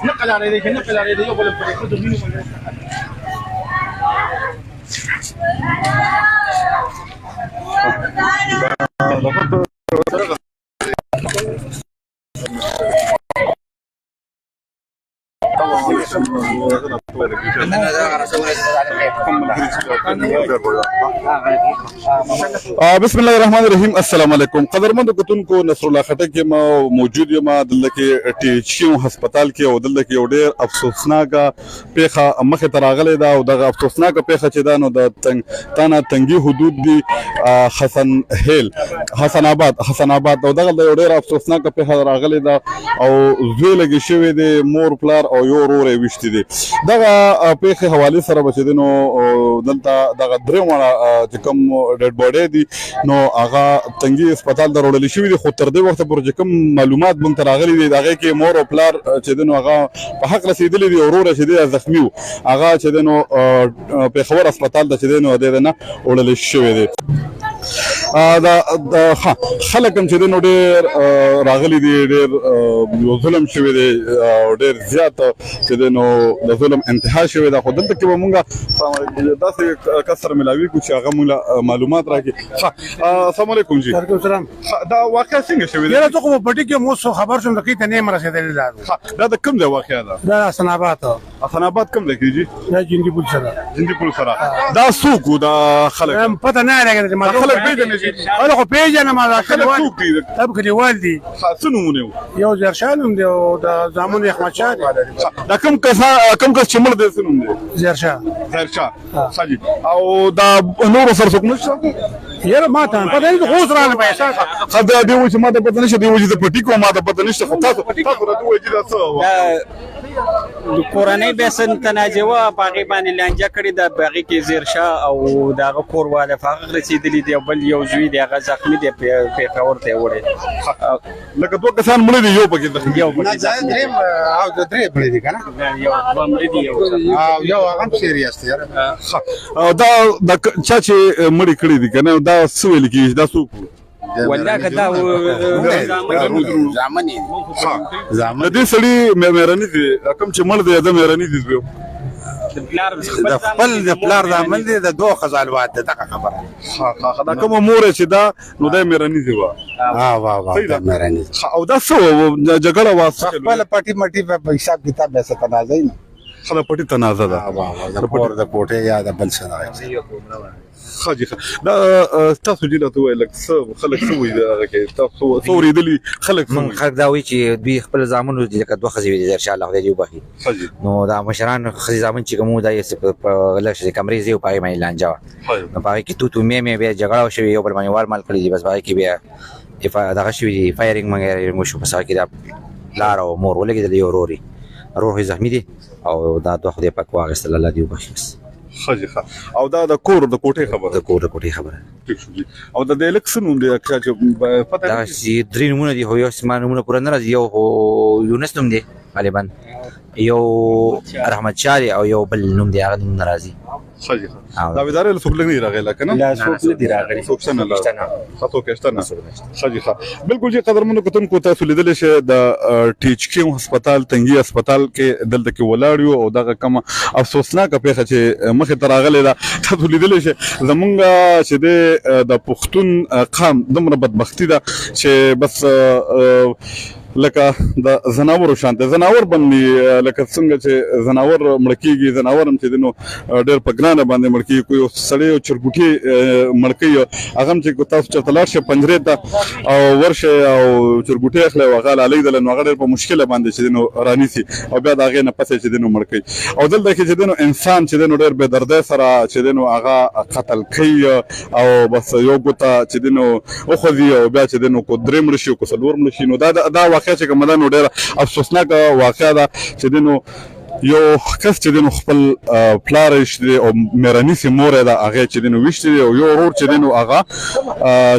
نقل على يديك نقل على يديك ولا بتاخذ بسم الله الرحمن الرحیم. السلام علیکم. قدرمنو کتونکو، نصر الله خټک یم او موجود یم دلته کې ټیچکیو هسپتال کې او دلته کې یو ډېر افسوسناکه پیښه مخې ته راغلې ده او دغه افسوسناکه پیښه چې ده نو د تنګي حدود دي حسن آباد او دغه یو ډېر افسوسناکه پیښه راغلې ده او زوی لګې شوی دی، مور پلار او یو ورور یې ویشتي دي. دغه پیښې حوالې سره به چې دی نو دلته دغه درې واړه چې کوم ډیډ باډي دي نو هغه تنګي هسپتال ته راوړل شوي دي، خو تر دې وخته پورې چې کوم معلومات موږ ته راغلي دي د هغې کې مور او پلار چې دی نو هغه په حق رسېدلي دي، ورور چې دی زخمي و هغه چې دی نو پېښور هسپتال ته چې دی نو د دې نه وړل شوی دی. خلک هم چې دی نو ډېر راغلي دي، ډېر ظلم شوی دی او ډېر زیات چې دی نو د ظلم انتها شوې ده. خو دلته کې به مونږ داسې کس سره ملاویږو چې هغه مونږ معلومات راکړي. السلام علیکم جی. وعلیکم السلام. دا واقعه څنګه شوې ده؟ یاره زه خو په پټي کې مو خبر شوم، دقیق ته نه یم رسېدلی. دا د کوم ځای واقعه ده؟ دا حسن آباد. حسن آباد کوم ځای کې جي؟ دا جندي پل سره. جندي پل سره. دا څوک و دا خلک؟ پته نه لګېده چې ما خلک پېژنې جي؟ خلک خو پېژنم. خلک څوک دي؟ کلیوال دي. څه نومونه وو؟ یو زیرشاه نوم دی او د زامن احمدشاه دی. دا کوم کس چې مړ دی څه نوم دی؟ زیرشاه. ښه جي. او دا نورو سره څوک نشته؟ یاره ما ته پته نه، خو اوس راغله په احساس. ښه دا دې وایي چې ما ته پته نشته، دې وایي چې زه پټي کوم ما ته پته نشته، خو تاسو راته ووایئ چې دا څه د کورنۍ بحث تنازع وه، په هغې باندې لانجه کړې ده. په هغې کې زیرشاه او د هغه کور والا په هغه رسېدلي دي او بل یو زوی دی هغه زخمي دی، پېښور ته یې وړی. لکه دوه کسان مړه دي، یو پکې زخمي. یو پکې زخمي او د درې مړه دي که نه؟ یو دوه مړه دي او یو هغه هم سیریس دی. دا چا چې مړې کړي دي که نه، دا څه ویل کېږي؟ دا څوک وو؟ والله که دا زامن د دې سړي مېرني دي، کوم چې مړ دی د مېرني دي زوی د خپل د پلار زامن دي، د دوه ښځو الواد ده. دغه خبره دا کومه مور چې دا نو دا مېرني دي وه. دا مېرني. او دا څه وه؟ جګړه وه؟ خپله پټي مټي په حساب کتاب بیا څه تنازع نه، خپله پټي تنازع ده د کور د کوټې یا د بل څه. ښه جي. دا تاسو جي راته ووایه لږ څه خلک څه وایي د هغه کې؟ تاسو څه اورېدلي خلک؟ خلک دا وایي چې دوی خپل زامن دي، لکه دوه ښځې وي دي، زیرشاه الله خدای دې وبخښي. نو دا مشران ښځې زامن چې کوم دا یې په لږ کمرې ځای په هغې باندې لانجه وه، نو په هغې کې تو مې بیا جګړه وشوې، یو بل باندې وار مال کړي دي، بس په هغې کې بیا دغه شوي دي، فایرینګ وغیرہ وشو. بس هغه کې دا پلار او مور ولګېدل، یو ورور یې زخمي دي او دا دوه خدای پاک واخېستل، الله دې وبخښي. بس ښه جي. او دا د کور د کوټې خبره؟ د کور د کوټې خبره. ټیک شو جي. او د دې لږ څه نوم دی چې پته دا درې نومونه دي، خو یو زما نومونه پوره نه راځي. یو یونس نوم دی غالبا، یو رحمت شاه دی او یو بل نوم دی هغه نوم نه راځي. ښه جي. دا ادارې له څوک نه دي راغلی که نه؟ لا څوک نه دي راغلي، څوک شته نه. څوک شته نه. ښه جي. بلکل جي. قدرمنو کتونکو، تاسو لیدلی شئ د ټیچکیو هسپتال تنګي هسپتال کې دلته کې ولاړ یو او دغه کومه افسوسناکه پیښه چې مخې ته راغلې ده تاسو لیدلی شئ. زمونږ چې دی د پښتون قام دومره بدبختي ده چې بس لکه د زناورو شانته زناور باندې لکه څنګه چې زناور مړ کېږي زناور هم چې دی نو ډېر په ګرانه باندې مړ کېږي کوم یو سړی یو چرګوټي مړ کوي هغه هم چې تاسو چېرته لاړ شئ پنجرې ته او ورشئ او چرګوټي اخلئ او هغه لالیږدله نو هغه ډېر په مشکله باندې چې دی نو رانیسي او بیا د هغې نه پسې چې دی نو مړ کوي او دلته کې چې دی نو انسان چې دی نو ډېر بې دردۍ سره چې دی نو هغه قتل کوي او بس یو ګوته چې دی نو وخوځي او بیا چې دی نو کو درې مړه شي کو څلور مړه شي نو دا واقعه چې کومه ده نو ډېره افسوسناکه واقعه ده چې دی نو یو کس چې دی نو خپل پلار یې ویشتی دی او مېرنیسې مور یې ده هغې چې دی نو ویشتی دی او یو ورور چې دی نو هغه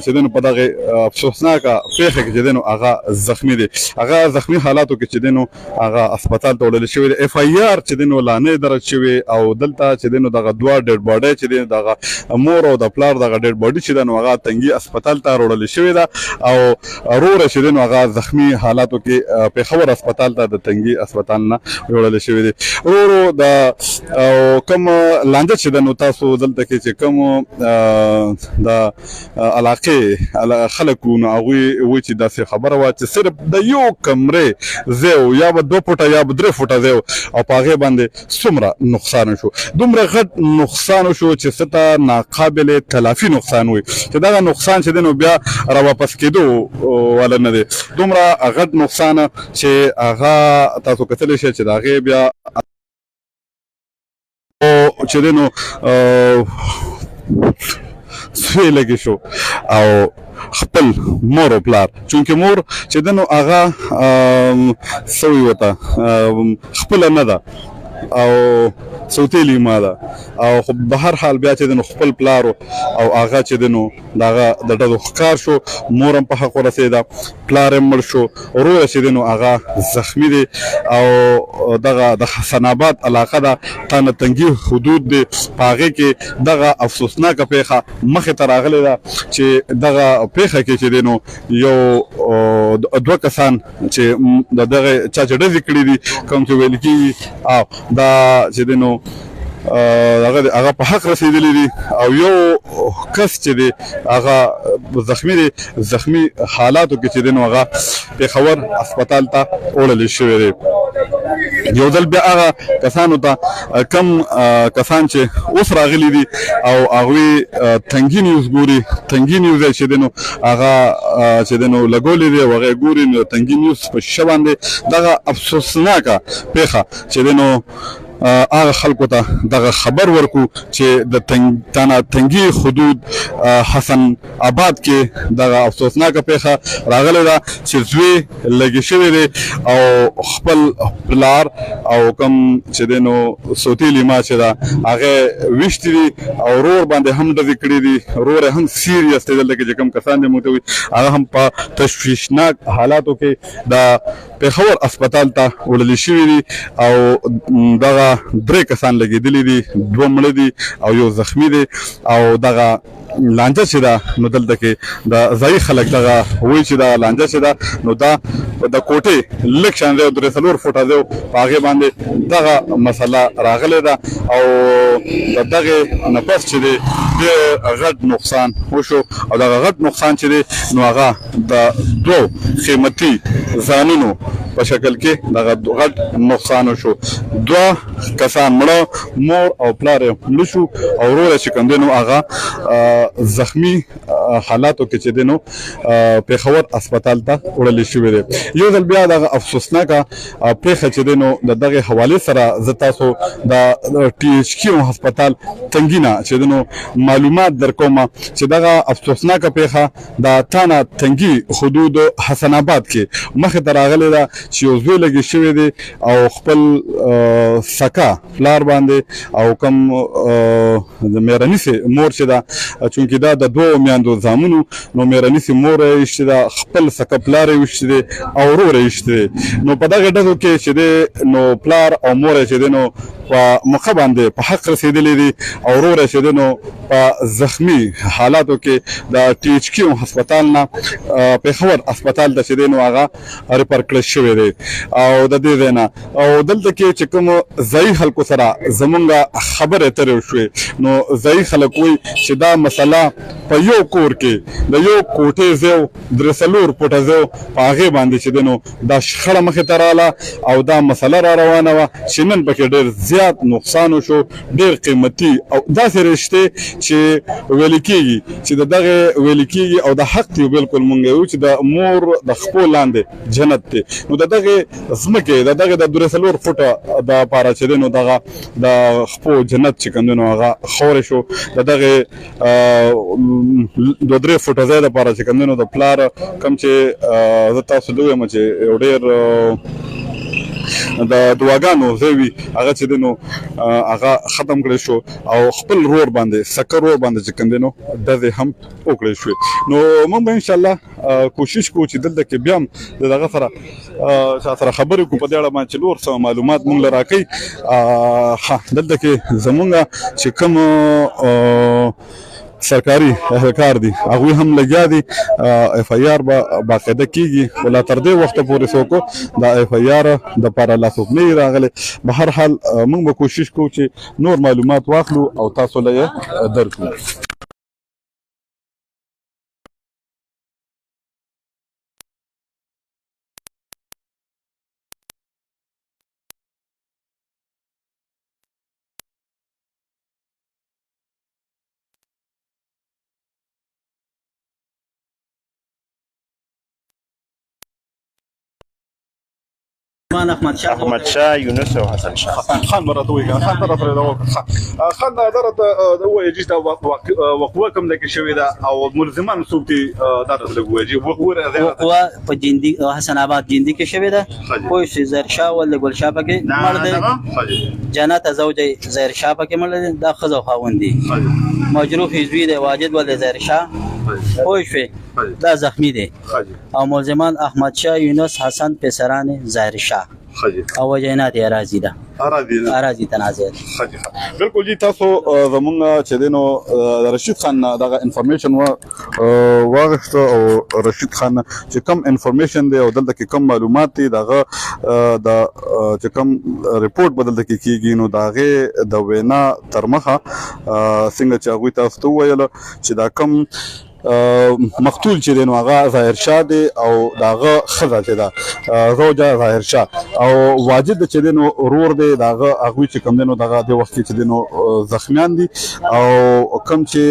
چې دی نو په دغې افسوسناکه پېښه کې چې دی نو هغه زخمي دی هغه زخمي حالاتو کې چې دی نو هغه اسپتال ته وړلی شوی دی اف آی آر چې دی نو لا نه درج شوی او دلته چې دی نو دغه دوه ډېډ باډۍ چې دی دغه مور او د پلار دغه ډېډ باډي چې ده نو هغه تنګي اسپتال ته وړلی شوې ده او ورور یې چې دی نو هغه زخمي حالاتو کې پېښور اسپتال ته د تنګي اسپتال نه وړلی شوی دی ورو د کوم لانجه چې ده نو تاسو دلته کې چې کوم د علاقې خلک وو نو هغوی وایي چې داسې خبره وه چې صرف د یو کمرې ځای یا به 2 فوټه یا به 3 فوټه ځای او په هغې باندې څومره نقصان شو دومره غټ نقصان شو چې څه ته ناقابل تلافي نقصان وي چې دغه نقصان چې دی نو بیا راواپس کېدو والا نه دی دومره غټ نقصان چې هغه تاسو کتلی شئ چې د هغې بیا چې دی نو سوی لګې شو او خپل مور او پلار چونکې مور چې دی نو هغه سوی ورته خپله نه ده او سوتیلی ما ده او خو به هر حال بیا چې دی نو خپل پلار او هغه چې دی نو د هغه د ډزو ښکار شو مور هم په حق ورسېده پلار هم مړ شو ورور یې چې دی نو هغه زخمي دی او دغه د حسن آباد علاقه ده تانه تنګي حدود دی په هغې کې دغه افسوسناکه پېښه مخې ته راغلې ده چې دغه پېښه کې چې دی نو یو 2 کسان چې د دغه چا چې ډزې کړي دي کوم چې ویل کېږي او دا چې دی نو هغه په حق رسېدلی دي او یو کس چې دی هغه زخمي دی زخمي حالاتو کې چې دی نو هغه پېښور اسپتال ته وړلی شوی دی یو ځل بیا هغه کسانو ته کم کسان چې اوس راغلي دي او هغوی تنګي نیوز ګوري تنګي نیوز یې چې دی نو هغه چې دی نو لګولی دی او هغه یې ګوري نو تنګي نیوز په شیشه باندې دغه افسوسناکه پېښه چې دی نو هغه خلکو ته دغه خبر ورکو چې د تنګي حدود حسن آباد کې دغه افسوسناکه پېښه راغلی ده چې زوی لګې شوی دی او خپل پلار او کوم چې دی نو سوتیلي ما چې ده هغې ویشتي دي او ورور باندې هم ډزې کړي دي ورور یې هم سیریس دی دلته کې چې کوم کسان دې موږ ته وي هغه هم په تشویشناک حالاتو کې د پېښور اسپتال ته وړلی شوي دي او دغه 3 کسان لګېدلي دي 2 مړه دي او یو زخمي دی او دغه لانجه چې ده نو دلته کې د ځایي خلک دغه وایي چې دغه لانجه چې ده نو دا د کوټې لږ شان دی او 3-4 فوټه دی په هغې باندې دغه مسله راغلی ده او د دغې نه پس چې دی ډېر غټ نقصان وشو او دغه غټ نقصان چې دی نو هغه د 2 قیمتي ځانونو په شکل کې دغه غټ نقصان وشو 2 کسان مړه مور او پلار یې مړه شو او ورور یې چې کوم دی نو هغه زخمی حالاتو کې چې دی نو پېښور اسپتال ته وړلی شوی دی یو ځل بیا دغه افسوسناکه پېښه چې دی نو د دغې حوالې سره زه تاسو د ټي ایچ کیو هسپتال تنګي نه چې دی نو معلومات در کومه چې دغه افسوسناکه پېښه د تانه تنګي حدود حسن آباد کې مخې ته راغلې ده چې یو زوی لګې شوی دی او خپل سکه پلار باندې او کوم د مېرنیسې مور چې ده چونکې دا د 2 میندو زامنو نو مېرنیسې مور یې ویشتې ده خپل سکه پلار یې ویشتې دی او ورور یې ویشتې دی نو په دغې ډزو کې چې دی نو پلار او مور یې چې دی نو په موقع باندې په حق رسېدلي دي او ورور یې چې دی نو په زخمي حالاتو کې د ټي ایچ کیو هسپتال نه پېښور هسپتال ته چې دی نو هغه ریفر کړی شوی دی او د دې ځای نه او دلته کې چې کوم ځایي خلکو سره زمونږ خبرې اترې وشوې نو ځایي خلک وایي چې دا مسله په یو کور کې د یو کوټې ځای 3 فوټه ځای په هغې باندې چې دی نو دا شخړه مخې ته راغله او دا مسله را روانه وه چې نن پکې ډېر زیات نقصان وشو ډېر قیمتي او داسې رشتې چې ویل کېږي چې د دغې ویل کېږي او د حق دی بلکل مونږ یو چې د مور د خپو لاندې جنت دی نو د دغې ځمکې د دغې د 3 فوټه دپاره چې دی نو دغه د خپو جنت چې کوم دی نو هغه خورې شو د دغې 2-3 فوټه ځای دپاره چې کوم دی نو د پلار کوم چې زه تاسو ته ووایم چې یو ډېر د دعاګانو ځای وي هغه چې دی نو هغه ختم کړی شو او خپل رور باندې سکه رور باندې چې کوم دی نو ډزې هم وکړی شوې نو موږ به انشاءالله کوشش کوو چې دلته کې بیا هم د دغه سره چا سره خبرې کوو په دې اړه باندې چې نور څه معلومات موږ له راکوي دلته کې زمونږ چې کوم سرکاري اهلکار دي هغوی هم لګیا دي اف آی آر به باقاعده کیږي خو لا تر دې وخته پورې څوک د اف آی آر دپاره لاسوک نه وي راغلی به هر حال موږ به کوشش کوو چې نور معلومات واخلو او تاسو له یې درکړو احمد شاه یونس او حسن شاه خان مرات وی خان طرف له خان درته وایي چې وقوه کوم د کې شوی دا او ملزمان صوبتي درته لګوي وقوه په جندي حسن آباد جندي کې شوی دا کوئی زهر شاه ول ګل شاه پکې مړ دی جنت زوج زهر شاه پکې مړ دی دا خزو خاوندي مجروح حزبی دی واجد ول زهر شاه کوئی شوی دا زخمی دی او ملزمان احمد شاه یونس حسن پسران زهر شاه او وجینات اراضی ده اراضی تنازع بالکل جی تاسو زمونږ چې دی نو رشید خان دغه انفارمیشن واغښته او رشید خان چې کم انفارمیشن دی او دلته کې کم معلومات دي دغه د چې کم ریپورټ به دلته کې کیږي نو د هغې د وینا تر مخه څنګه چې هغوی تاسو ته وویله چې دا کم مقتول چې دی نو هغه ظاهر شاه دی او د هغه ښځه چې ده زوجه ظاهر شاه او واجد چې دی نو ورور دی د هغه هغوی چې کوم دی نو دغه دې وخت کې چې دی نو زخمیان دي او کوم چې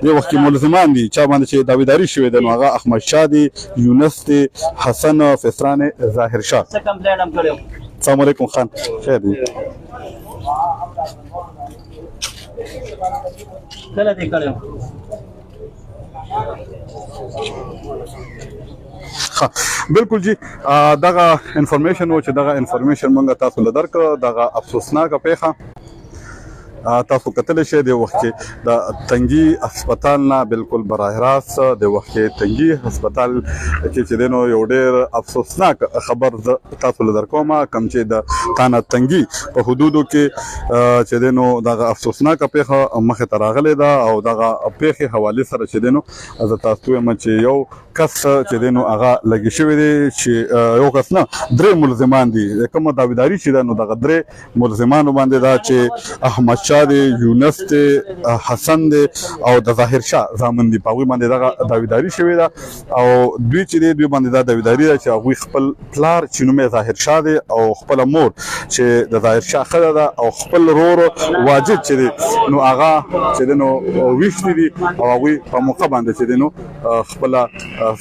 دې وخت کې ملزمان دي چا باندې چې داویداري شوې ده نو هغه احمد شاه دی یونس دی حسن فسران ظاهر شاه السلام علیکم خان خیر دی کله دې کړو بالکل جی دغه انفارمیشن و چې دغه انفارمیشن مونږ تاسو له درکړه دغه افسوسناکه پیښه تاسو کتلی شئ د وخت کې د تنګي هسپتال نه بالکل براه راست د وخت کې تنګي هسپتال کې چې دی نو یو ډېر افسوسناک خبر تاسو له درکوم کوم چې د تانه تنګي په حدودو کې چې دی نو دغه افسوسناکه پیښه مخې ته راغلې ده او دغه پیښې حوالې سره چې دی نو زه تاسو ته وایم چې یو کس چې دی نو هغه لګې شوی دی چې یو کس نه 3 ملزمان دي کومه داویداري چې ده نو دغه 3 ملزمانو باندې ده چې احمد شاه دی یونس دی حسن دی او د ظاهر شاه زامن دي په هغوی باندې دغه داویداري شوې ده او دوی چې دی دوی باندې دا داویداري ده چې هغوی خپل پلار چې نوم یې ظاهر شاه دی او خپله مور چې د ظاهر شاه ښځه ده او خپل ورور واجد چې دی نو هغه چې دی نو ویښتي دي او هغوی په موقع باندې چې دی نو خپله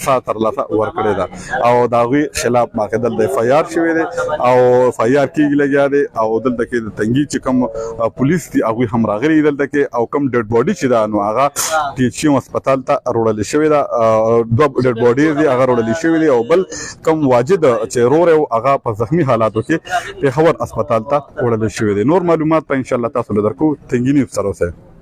ساه ترلاسه ورکړې ده او د هغوی خلاف باقاعده د اف آی آر شوی دی او اف آی آر کېږي لګیا دی او دلته کې د تنګي چې کوم پولیس دي هغوی هم راغلي دلته کې او کوم ډیډ باډي چې ده نو هغه ټي ایچ کیو هسپتال ته وړلې شوې ده 2 ډیډ باډي دي هغه وړلې شوي دي او بل کوم واجد چې ورور یې هغه په زخمي حالاتو کې پېښور هسپتال ته وړلې شوی دی نور معلومات په انشاءالله تاسو له درکو تنګي نیوز سره اوسئ